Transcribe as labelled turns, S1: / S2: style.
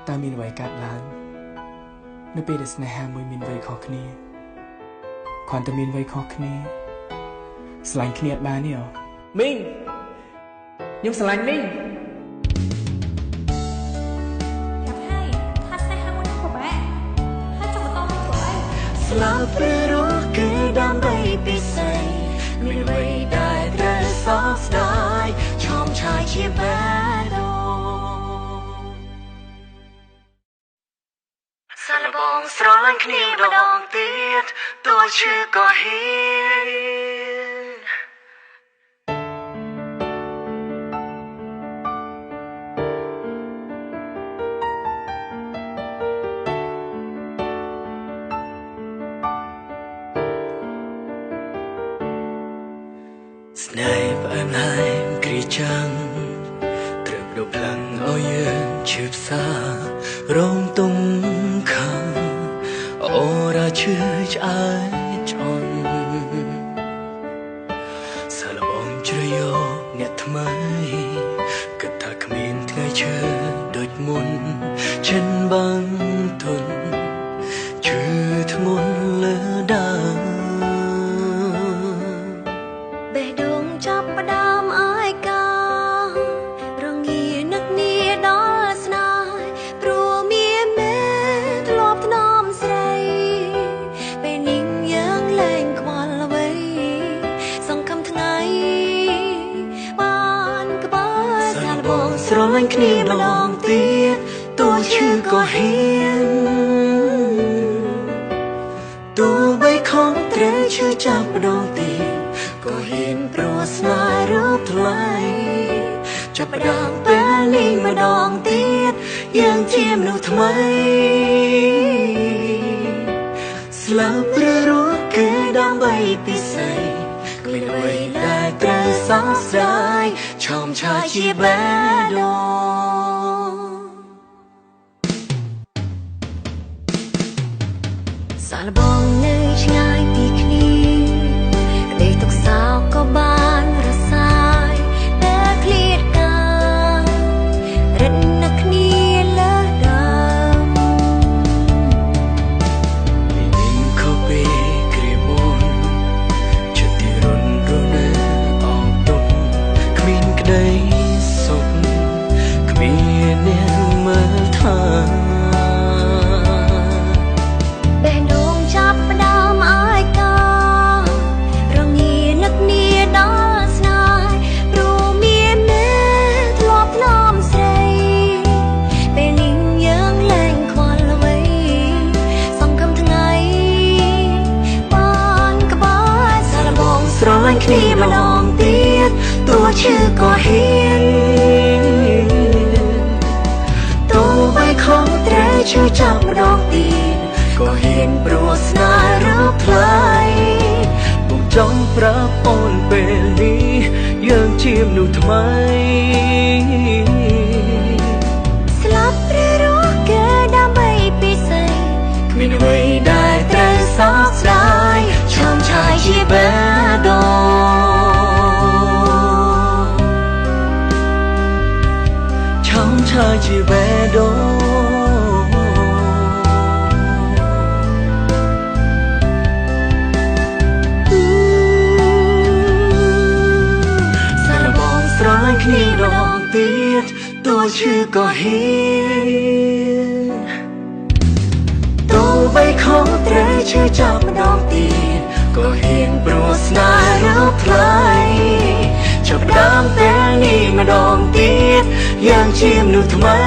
S1: ตามีนไว้กัดล้างในពេលដែលស្នេហាមួយមានវ័យខុសគ្នាគ្រាន់តែមានវ័យខុសគ្នាស្រឡាញ់គ្នាអត់បានទេអូមីងខ្ញុំស្រឡាញ់មីងស្លាប់ព្រឺរស់គឺដើម្បីពិសេសមានអ្វីដែលត្រូវសោកស្ដាយឈោមឆាយជាបែរសាឡបងស្រឡាញ់គ្នាម្ដងទៀតទោះឈឺក៏ហ៊ានស្នេហ៍ផ្អែមហែមគ្រាចាំងត្រឹមដុបផ្លាំងឲ្យយើងឈឺផ្សារងទុំខាអូរ៉ាឈឺឆ្អើតឆ្អន់សាឡបងជ្រយកអ្នកថ្មីគិតថាគ្មានថ្ងៃឈឺដូចមុនចិនបានទន់ឈឺធ្ងន់លើដើមស្រឡាញ់គ្នាម្ដងទៀតទោះឈឺក៏ហ៊ានទោះបីខំត្រូវឈឺចាប់ម្ដងទៀតក៏ហ៊ានព្រោះស្នេហ៍រូបថ្លៃចាប់ផ្ដើមពេលនេះម្ដងទៀតយើងជាមនុស្សថ្មីស្លាប់ព្រឺរស់គឺដើម្បីពិសេសគ្មានអ្វីដែលត្រូវសោកស្ដាយឈោមឆាយជាបែរដូងសាឡបងនៅឆ្ងាយពីគ្នាក្តីទុក្ខសោកក៏បានរសាយតែឃ្លាតកាលរត់នឹកគ្នាលើដើមមានខុសពីគ្រាមុនចិត្តទីរុនរនៅអងទុំគ្មានក្តីសុខគ្មានអ្នកមើលថាស្រឡាញ់គ្នាម្ដងទៀតទោះឈឺក៏ហ៊ានទោះបីខំត្រូវឈឺចាប់ម្ដងទៀតក៏ហ៊ានព្រោះស្នេហ៍រូបថ្លៃបងចង់ប្រាប់អូនពេលនេះយើងជាមនុស្សថ្មីស្លាប់ព្រឺរស់គឺដើម្បីពិសេសគ្មានអ្វីដែលត្រូវសោកស្ដាយឈោមឆាយជាបែរដូងឈោមឆាយជាបែរដូងសាឡបងស្រឡាញ់គ្នាម្ដងទៀតទោះឈឺក៏ហ៊ានទោះបីខំត្រូវឈឺចាប់ម្ដងទៀតក៏ហ៊ានព្រោះស្នេហ៍រូបថ្លៃចាប់ដើមពេលនេះម្ដងទៀតយើងជាមនុស្សថ្មី